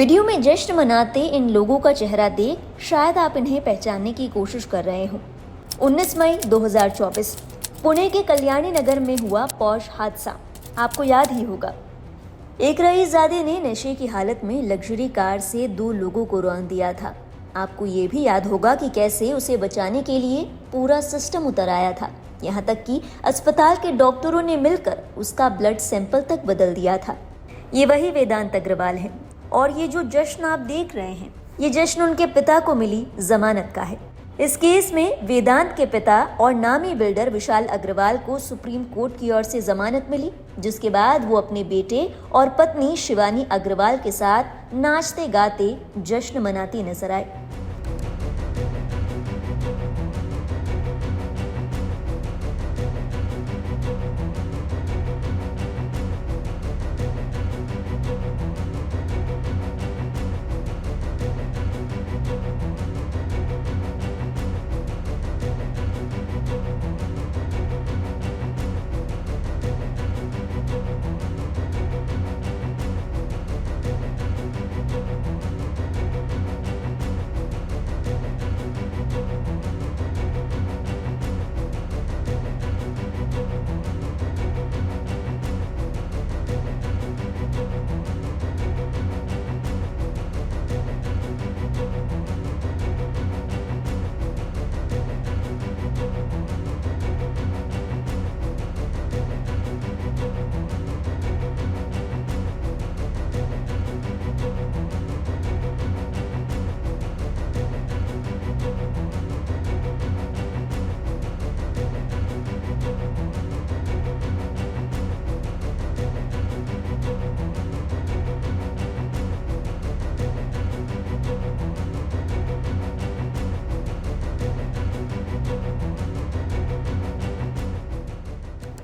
Video में जश्न मनाते इन लोगों का चेहरा देख शायद आप इन्हें पहचानने की कोशिश कर रहे हो। 19 मई 2024 पुणे के कल्याणी नगर में हुआ पौष हादसा आपको याद ही होगा। एक रईसजादे ने नशे की हालत में लग्जरी कार से 2 लोगों को रौंद दिया था। आपको ये भी याद होगा कि कैसे उसे बचाने के लिए पूरा सिस्टम उतर आया था। यहाँ तक कि अस्पताल के डॉक्टरों ने मिलकर उसका ब्लड सैंपल तक बदल दिया था। ये वही वेदांत अग्रवाल है और ये जो जश्न आप देख रहे हैं, ये जश्न उनके पिता को मिली जमानत का है। इस केस में वेदांत के पिता और नामी बिल्डर विशाल अग्रवाल को सुप्रीम कोर्ट की ओर से जमानत मिली, जिसके बाद वो अपने बेटे और पत्नी शिवानी अग्रवाल के साथ नाचते गाते जश्न मनाती नजर आए।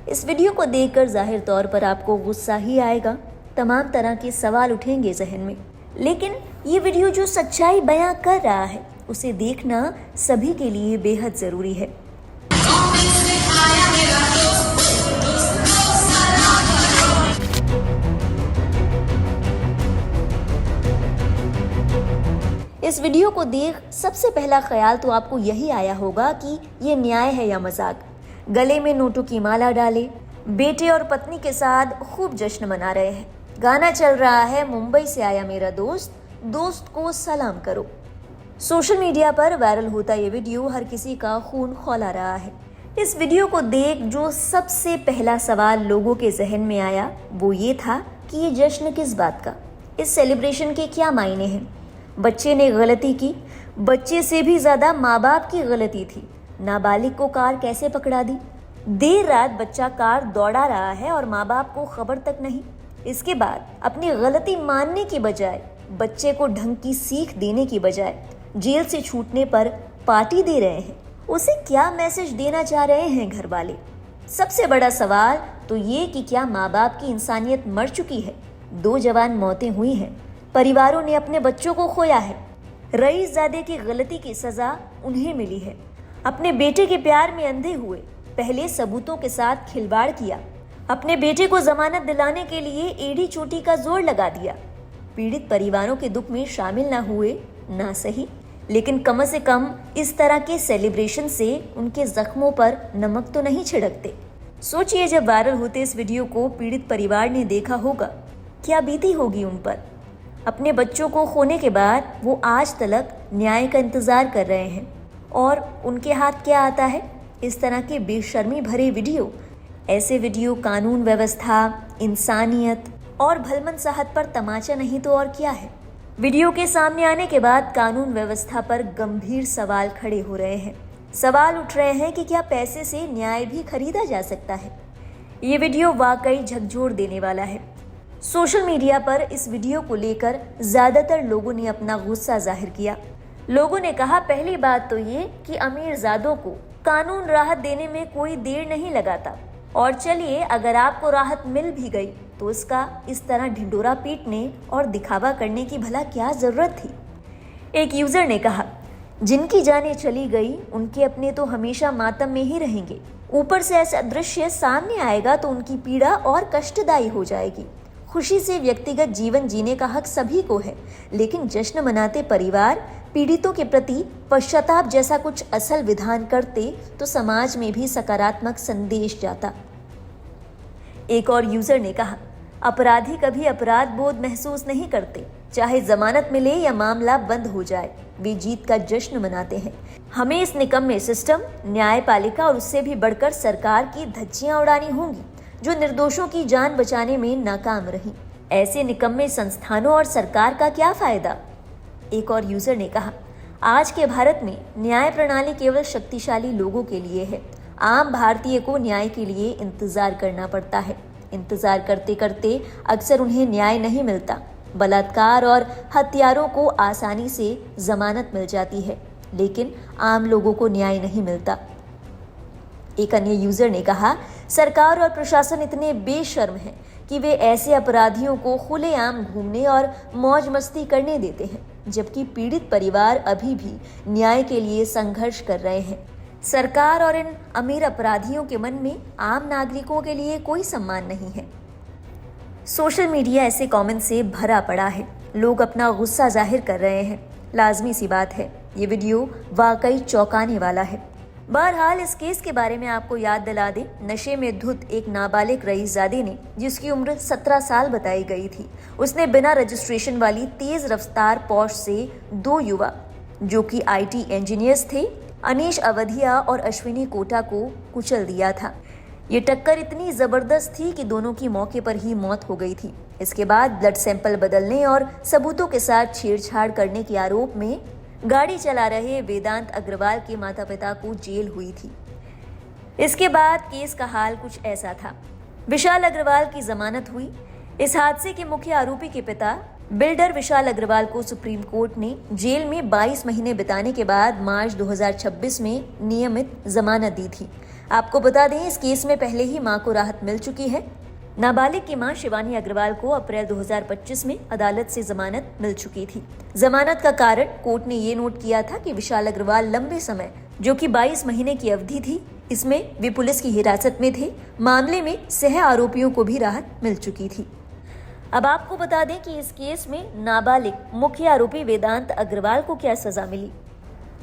इस वीडियो को देखकर जाहिर तौर पर आपको गुस्सा ही आएगा, तमाम तरह के सवाल उठेंगे जहन में। लेकिन ये वीडियो जो सच्चाई बयां कर रहा है, उसे देखना सभी के लिए बेहद जरूरी है। इस वीडियो को देख सबसे पहला ख्याल तो आपको यही आया होगा कि ये न्याय है या मजाक। गले में नोटों की माला डाले बेटे और पत्नी के साथ खूब जश्न मना रहे हैं। गाना चल रहा है, मुंबई से आया मेरा दोस्त, दोस्त को सलाम करो। सोशल मीडिया पर वायरल होता ये वीडियो हर किसी का खून खौला रहा है। इस वीडियो को देख जो सबसे पहला सवाल लोगों के जहन में आया वो ये था कि ये जश्न किस बात का, इस सेलिब्रेशन के क्या मायने हैं। बच्चे ने गलती की, बच्चे से भी ज्यादा माँ बाप की गलती थी। नाबालिग को कार कैसे पकड़ा दी? देर रात बच्चा कार दौड़ा रहा है और माँ बाप को खबर तक नहीं। इसके बाद अपनी गलती मानने की बजाय, बच्चे को ढंग की सीख देने की बजाय जेल से छूटने पर पार्टी दे रहे हैं। उसे क्या मैसेज देना चाह रहे हैं घर वाले? सबसे बड़ा सवाल तो ये कि क्या माँ बाप की इंसानियत मर चुकी है? 2 जवान मौतें हुई हैं, परिवारों ने अपने बच्चों को खोया है। रईसजादे की गलती की सजा उन्हें मिली है। अपने बेटे के प्यार में अंधे हुए, पहले सबूतों के साथ खिलवाड़ किया, अपने बेटे को जमानत दिलाने के लिए एड़ी चोटी का जोर लगा दिया। पीड़ित परिवारों के दुख में शामिल ना हुए ना सही, लेकिन कम से कम इस तरह के सेलिब्रेशन से उनके जख्मों पर नमक तो नहीं छिड़कते। सोचिए, जब वायरल होते इस वीडियो को पीड़ित परिवार ने देखा होगा, क्या बीती होगी उन पर। अपने बच्चों को खोने के बाद वो आज तक न्याय का इंतजार कर रहे हैं और उनके हाथ क्या आता है? इस तरह के बेशर्मी भरे वीडियो। ऐसे वीडियो कानून व्यवस्था, इंसानियत और भलमनसाहत पर तमाचा नहीं तो और क्या है। वीडियो के सामने आने के बाद कानून व्यवस्था पर गंभीर सवाल खड़े हो रहे हैं। सवाल उठ रहे हैं कि क्या पैसे से न्याय भी खरीदा जा सकता है? ये वीडियो वाकई झकझोर देने वाला है। सोशल मीडिया पर इस वीडियो को लेकर ज्यादातर लोगों ने अपना गुस्सा जाहिर किया। लोगों ने कहा, पहली बात तो ये कि अमीरजादों को कानून राहत देने में कोई देर नहीं लगाता, और चलिए अगर आपको राहत मिल भी गई तो इसका इस तरह ढिंडोरा पीटने और दिखावा करने की भला क्या जरूरत थी। एक यूजर ने कहा, जिनकी जानें चली गई उनके अपने तो हमेशा मातम में ही रहेंगे, ऊपर से ऐसा दृश्य सामने आएगा तो उनकी पीड़ा और कष्टदायी हो जाएगी। खुशी से व्यक्तिगत जीवन जीने का हक सभी को है, लेकिन जश्न मनाते परिवार पीड़ितों के प्रति पश्चाताप जैसा कुछ असल विधान करते तो समाज में भी सकारात्मक संदेश जाता। एक और यूजर ने कहा, अपराधी कभी अपराध बोध महसूस नहीं करते, चाहे जमानत मिले या मामला बंद हो जाए, वे जीत का जश्न मनाते हैं। हमें इस निकम्मे सिस्टम, न्यायपालिका और उससे भी बढ़कर सरकार की धज्जियां उड़ानी होंगी जो निर्दोषों की जान बचाने में नाकाम रही। ऐसे निकम्मे संस्थानों और सरकार का क्या फायदा? एक और यूजर ने कहा, आज के भारत में न्याय प्रणाली केवल शक्तिशाली लोगों के लिए है। आम भारतीय को न्याय के लिए इंतजार करना पड़ता है। इंतजार करते करते अक्सर उन्हें न्याय नहीं मिलता। बलात्कार और हत्यारों को आसानी से जमानत मिल जाती है, लेकिन आम लोगों को न्याय नहीं मिलता। एक अन्य यूजर ने कहा, सरकार और प्रशासन इतने बेशर्म हैं कि वे ऐसे अपराधियों को खुलेआम घूमने और मौज मस्ती करने देते हैं, जबकि पीड़ित परिवार अभी भी न्याय के लिए संघर्ष कर रहे हैं। सरकार और इन अमीर अपराधियों के मन में आम नागरिकों के लिए कोई सम्मान नहीं है। सोशल मीडिया ऐसे कमेंट से भरा पड़ा है। लोग अपना गुस्सा जाहिर कर रहे हैं। लाजमी सी बात है, ये वीडियो वाकई चौंकाने वाला है। बहरहाल इस केस के बारे में आपको याद दिला दें, नशे में धुत एक नाबालिग रईसजादे ने, जिसकी उम्र 17 साल बताई गई थी, उसने बिना रजिस्ट्रेशन वाली तेज रफ्तार पोर्श से 2 युवा जो कि IT इंजीनियर्स थे, अनीश अवधिया और अश्विनी कोटा को कुचल दिया था। ये टक्कर इतनी जबरदस्त थी कि दोनों की मौके पर ही मौत हो गई थी। इसके बाद ब्लड सैंपल बदलने और सबूतों के साथ छेड़छाड़ करने के आरोप में गाड़ी चला रहे वेदांत अग्रवाल के माता पिता को जेल हुई थी। इसके बाद केस का हाल कुछ ऐसा था। विशाल अग्रवाल की जमानत हुई। इस हादसे के मुख्य आरोपी के पिता बिल्डर विशाल अग्रवाल को सुप्रीम कोर्ट ने जेल में 22 महीने बिताने के बाद मार्च 2026 में नियमित जमानत दी थी। आपको बता दें, इस केस में पहले ही मां को राहत मिल चुकी है। नाबालिग की मां शिवानी अग्रवाल को अप्रैल 2025 में अदालत से जमानत मिल चुकी थी। जमानत का कारण कोर्ट ने ये नोट किया था कि विशाल अग्रवाल लंबे समय, जो कि 22 महीने की अवधि थी, इसमें वे पुलिस की हिरासत में थे। मामले में सह आरोपियों को भी राहत मिल चुकी थी। अब आपको बता दें कि इस केस में नाबालिग मुख्य आरोपी वेदांत अग्रवाल को क्या सजा मिली।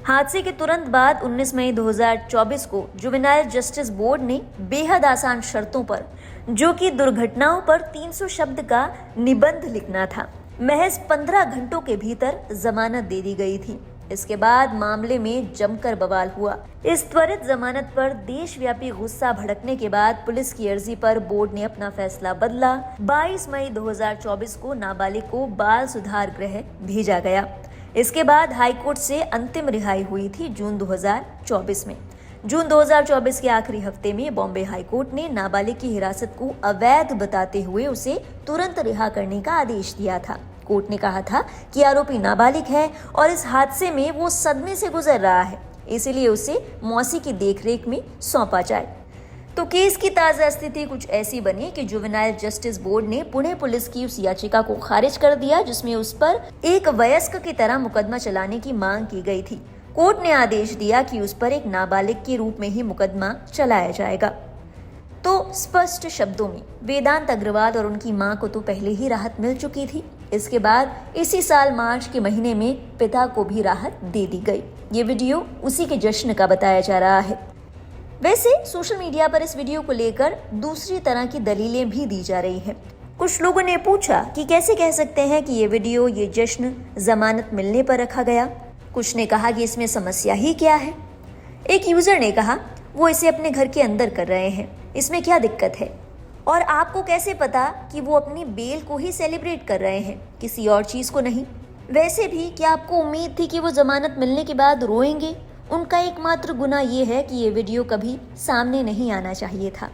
हादसे के तुरंत बाद 19 मई 2024 को जुवेनाइल जस्टिस बोर्ड ने बेहद आसान शर्तों पर, जो कि दुर्घटनाओं पर 300 शब्द का निबंध लिखना था, महज 15 घंटों के भीतर जमानत दे दी गई थी। इसके बाद मामले में जमकर बवाल हुआ। इस त्वरित जमानत पर देशव्यापी गुस्सा भड़कने के बाद पुलिस की अर्जी पर बोर्ड ने अपना फैसला बदला। 22 मई 2024 को नाबालिग को बाल सुधार गृह भेजा गया। इसके बाद हाईकोर्ट से अंतिम रिहाई हुई थी जून 2024 में। जून 2024 के आखिरी हफ्ते में बॉम्बे हाईकोर्ट ने नाबालिग की हिरासत को अवैध बताते हुए उसे तुरंत रिहा करने का आदेश दिया था। कोर्ट ने कहा था कि आरोपी नाबालिग है और इस हादसे में वो सदमे से गुजर रहा है, इसलिए उसे मौसी की देखरेख में सौंपा जाए। तो केस की ताजा स्थिति कुछ ऐसी बनी कि जुवेनाइल जस्टिस बोर्ड ने पुणे पुलिस की उस याचिका को खारिज कर दिया जिसमें उस पर एक वयस्क की तरह मुकदमा चलाने की मांग की गई थी। कोर्ट ने आदेश दिया कि उस पर एक नाबालिग के रूप में ही मुकदमा चलाया जाएगा। तो स्पष्ट शब्दों में वेदांत अग्रवाल और उनकी मां को तो पहले ही राहत मिल चुकी थी। इसके बाद इसी साल मार्च के महीने में पिता को भी राहत दे दी गई। ये वीडियो उसी के जश्न का बताया जा रहा है। वैसे सोशल मीडिया पर इस वीडियो को लेकर दूसरी तरह की दलीलें भी दी जा रही हैं। कुछ लोगों ने पूछा कि कैसे कह सकते हैं कि ये वीडियो, ये जश्न जमानत मिलने पर रखा गया। कुछ ने कहा कि इसमें समस्या ही क्या है। एक यूजर ने कहा वो इसे अपने घर के अंदर कर रहे हैं, इसमें क्या दिक्कत है। और आपको कैसे पता कि वो अपनी बेल को ही सेलिब्रेट कर रहे हैं, किसी और चीज को नहीं। वैसे भी क्या आपको उम्मीद थी कि वो जमानत मिलने के बाद रोएंगे? उनका एकमात्र गुनाह ये है कि ये वीडियो कभी सामने नहीं आना चाहिए था।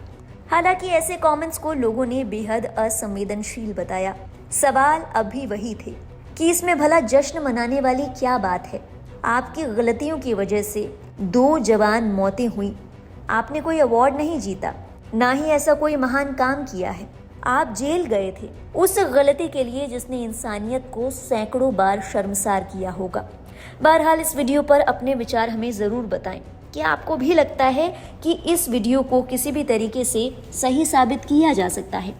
हालांकि ऐसे कमेंट्स को लोगों ने बेहद असंवेदनशील बताया। सवाल अब भी वही थे कि इसमें भला जश्न मनाने वाली क्या बात है। आपकी गलतियों की वजह से 2 जवान मौतें हुई। आपने कोई अवार्ड नहीं जीता, ना ही ऐसा कोई महान काम किया है। आप जेल गए थे उस गलती के लिए जिसने इंसानियत को सैकड़ों बार शर्मसार किया होगा। बहरहाल इस वीडियो पर अपने विचार हमें ज़रूर बताएं। क्या आपको भी लगता है कि इस वीडियो को किसी भी तरीके से सही साबित किया जा सकता है?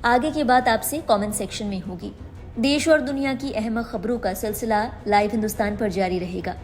आगे की बात आपसे कमेंट सेक्शन में होगी। देश और दुनिया की अहम खबरों का सिलसिला लाइव हिंदुस्तान पर जारी रहेगा।